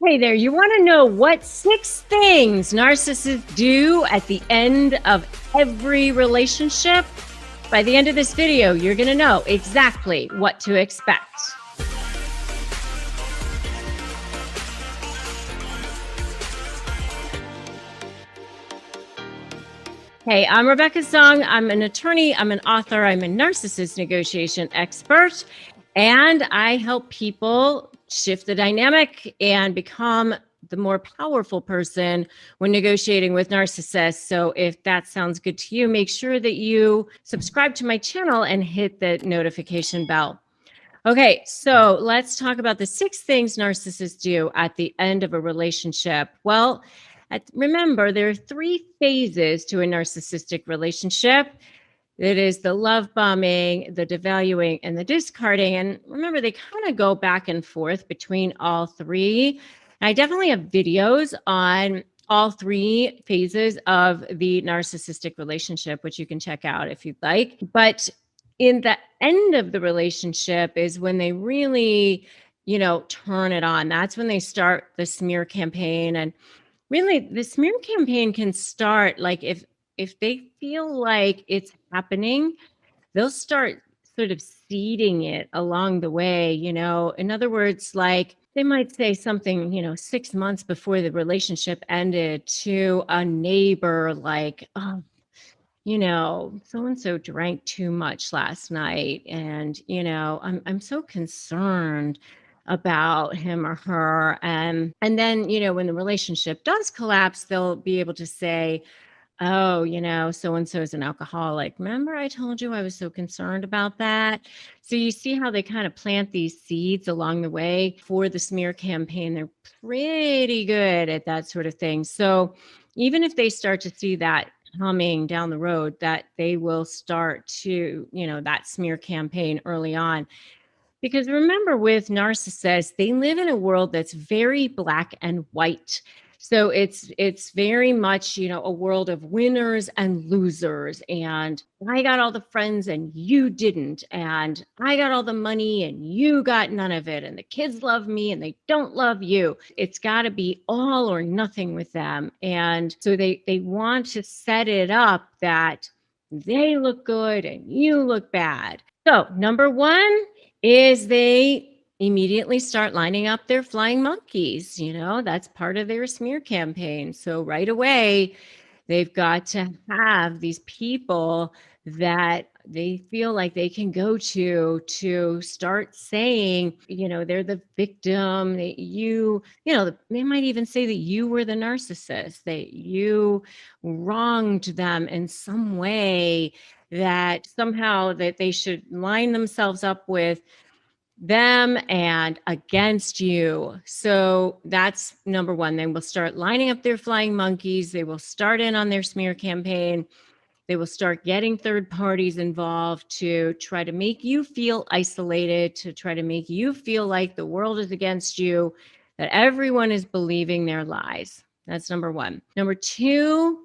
Hey there, you want to know what 6 things narcissists do at the end of every relationship? By the end of this video, you're going to know exactly what to expect. Hey, I'm Rebecca Zung. I'm an attorney, I'm an author, I'm a narcissist negotiation expert, and I help people shift the dynamic and become the more powerful person when negotiating with narcissists. So if that sounds good to you, make sure that you subscribe to my channel and hit the notification bell. Okay, so let's talk about the 6 things narcissists do at the end of a relationship. Well, remember, there are 3 phases to a narcissistic relationship. It is the love bombing, the devaluing, and the discarding. And remember, they kind of go back and forth between all three. And I definitely have videos on all 3 phases of the narcissistic relationship, which you can check out if you'd like. But in the end of the relationship is when they really, turn it on. That's when they start the smear campaign. And really, the smear campaign can start like if they feel like it's happening, they'll start sort of seeding it along the way. In other words, like they might say something, 6 months before the relationship ended to a neighbor, like, oh, so and so drank too much last night, and I'm so concerned about him or her. And then, when the relationship does collapse, they'll be able to say, oh, so and so is an alcoholic. Remember, I told you I was so concerned about that. So you see how they kind of plant these seeds along the way for the smear campaign. They're pretty good at that sort of thing. So even if they start to see that coming down the road, that they will start to, that smear campaign early on. Because remember, with narcissists, they live in a world that's very black and white. So it's very much, a world of winners and losers. And I got all the friends and you didn't. And I got all the money and you got none of it. And the kids love me and they don't love you. It's got to be all or nothing with them. And so they want to set it up that they look good and you look bad. So number one is they immediately start lining up their flying monkeys. That's part of their smear campaign. So right away, they've got to have these people that they feel like they can go to start saying, they're the victim, that they might even say that you were the narcissist, that you wronged them in some way, that somehow that they should line themselves up with them and against you. So that's number one. They will start lining up their flying monkeys. They will start in on their smear campaign. They will start getting third parties involved to try to make you feel isolated, to try to make you feel like the world is against you, that everyone is believing their lies. That's number one. Number two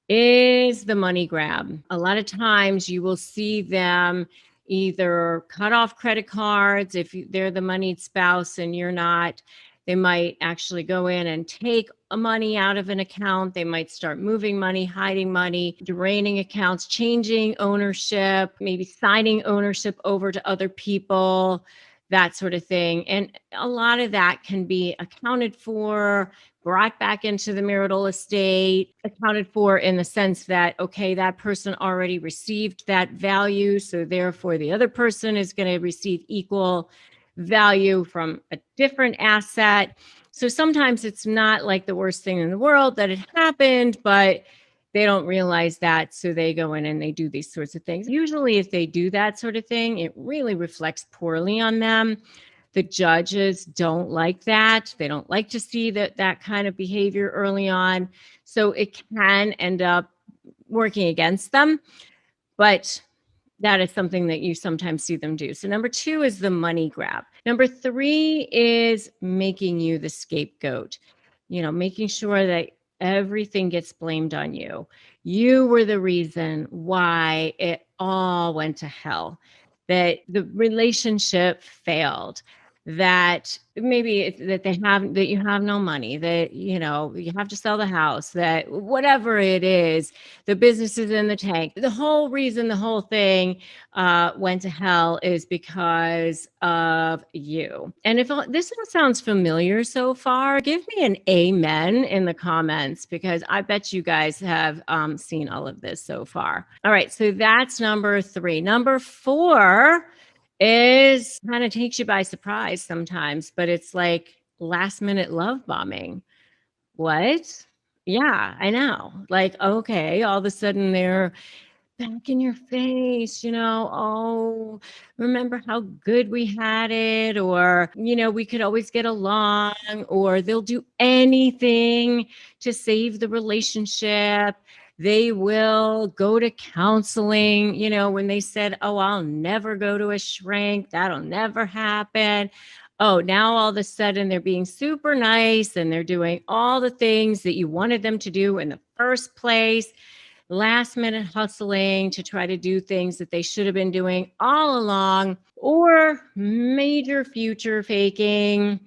is the money grab. A lot of times you will see them either cut off credit cards if they're the moneyed spouse and you're not. They might actually go in and take money out of an account. They might start moving money, hiding money, draining accounts, changing ownership, maybe signing ownership over to other people, that sort of thing. And a lot of that can be accounted for, brought back into the marital estate, accounted for in the sense that, okay, that person already received that value, so therefore the other person is going to receive equal value from a different asset. So sometimes it's not like the worst thing in the world that it happened, but they don't realize that. So they go in and they do these sorts of things. Usually if they do that sort of thing, it really reflects poorly on them. The judges don't like that. They don't like to see that kind of behavior early on. So it can end up working against them. But that is something that you sometimes see them do. So number two is the money grab. Number three is making you the scapegoat, making sure that everything gets blamed on you. You were the reason why it all went to hell, that the relationship failed. that maybe that that you have no money, that you have to sell the house, that whatever it is, the business is in the tank. The whole reason the whole thing went to hell is because of you. And if this all sounds familiar so far, give me an amen in the comments, because I bet you guys have seen all of this so far. All right, so that's number 3. Number 4 is kind of takes you by surprise sometimes, but it's like last minute love bombing. What? Yeah, I know. Like, okay, all of a sudden they're back in your face, oh, remember how good we had it, or, we could always get along, or they'll do anything to save the relationship. They will go to counseling, when they said, oh, I'll never go to a shrink, that'll never happen. Oh, now all of a sudden they're being super nice and they're doing all the things that you wanted them to do in the first place. Last minute hustling to try to do things that they should have been doing all along, or major future faking.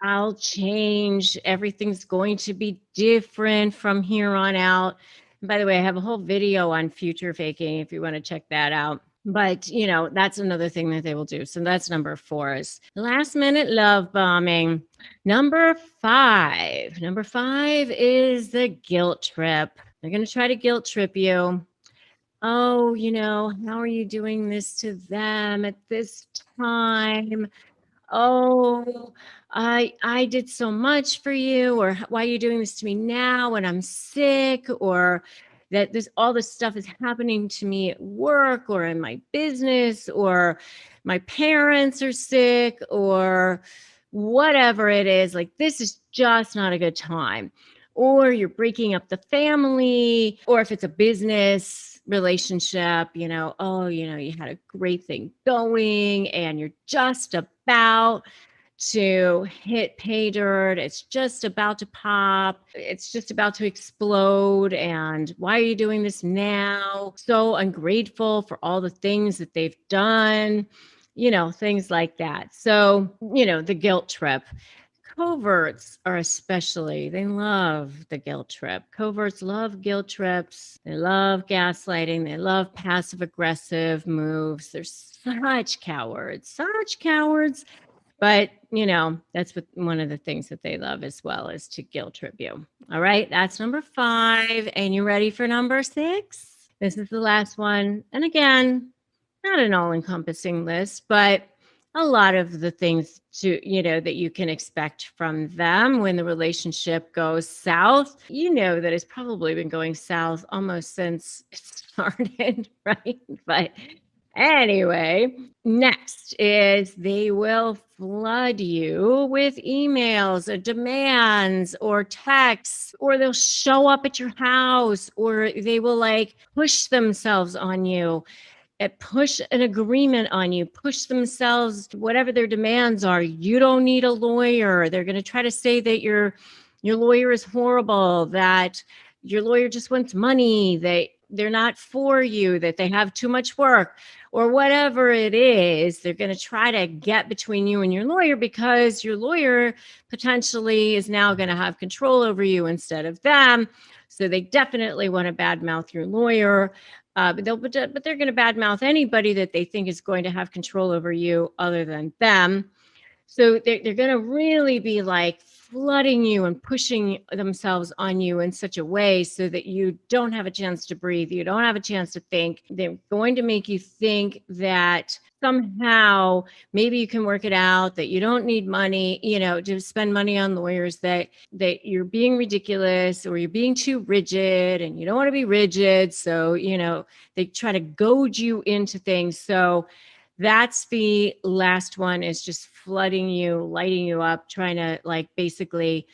I'll change. Everything's going to be different from here on out. And by the way, I have a whole video on future faking if you want to check that out. But, that's another thing that they will do. So that's number 4 is last minute love bombing. Number 5. Number 5 is the guilt trip. They're going to try to guilt trip you. Oh, how are you doing this to them at this time? Oh, I did so much for you, or why are you doing this to me now when I'm sick, or that all this stuff is happening to me at work or in my business, or my parents are sick, or whatever it is. Like, this is just not a good time. Or you're breaking up the family, or if it's a business relationship, oh, you had a great thing going and you're just about to hit pay dirt. It's just about to pop. It's just about to explode. And why are you doing this now? So ungrateful for all the things that they've done, things like that. So, the guilt trip. Coverts are they love the guilt trip. Coverts love guilt trips. They love gaslighting. They love passive aggressive moves. They're such cowards, But, that's one of the things that they love as well, is to guilt trip you. All right, that's number 5. And you ready for number 6? This is the last one. And again, not an all-encompassing list, but a lot of the things that you can expect from them when the relationship goes south. That it's probably been going south almost since it started, right? But anyway, next is they will flood you with emails or demands or texts, or they'll show up at your house, or they will like push themselves on you, push an agreement on you, push themselves, whatever their demands are. You don't need a lawyer. They're going to try to say that your lawyer is horrible, that your lawyer just wants money, that they're not for you, that they have too much work, or whatever it is. They're going to try to get between you and your lawyer, because your lawyer potentially is now going to have control over you instead of them. So they definitely want to badmouth your lawyer. But they're going to badmouth anybody that they think is going to have control over you other than them. So they're going to really be like flooding you and pushing themselves on you in such a way so that you don't have a chance to breathe. You don't have a chance to think. They're going to make you think that somehow maybe you can work it out, that you don't need money, to spend money on lawyers, that you're being ridiculous, or you're being too rigid and you don't want to be rigid. So, they try to goad you into things. So that's the last one, is just flooding you, lighting you up, trying to like basically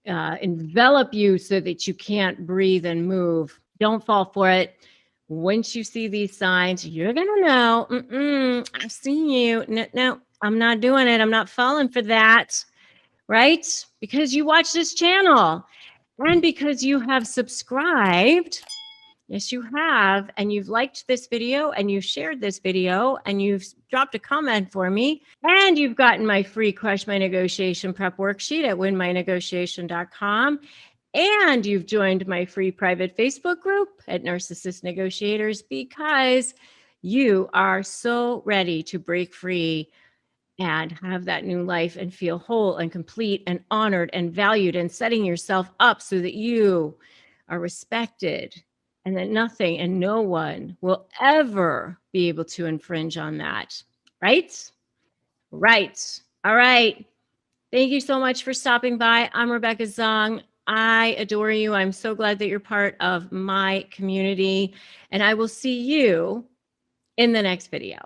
envelop you so that you can't breathe and move. Don't fall for it. Once you see these signs, you're going to know, I've seen you. No, I'm not doing it. I'm not falling for that. Right? Because you watch this channel and because you have subscribed Yes, you have. And you've liked this video and you've shared this video and you've dropped a comment for me. And you've gotten my free Crush My Negotiation prep worksheet at winmynegotiation.com. And you've joined my free private Facebook group at Narcissist Negotiators because you are so ready to break free and have that new life and feel whole and complete and honored and valued and setting yourself up so that you are respected and that nothing and no one will ever be able to infringe on that. Right? Right. All right. Thank you so much for stopping by. I'm Rebecca Zung. I adore you. I'm so glad that you're part of my community, and I will see you in the next video.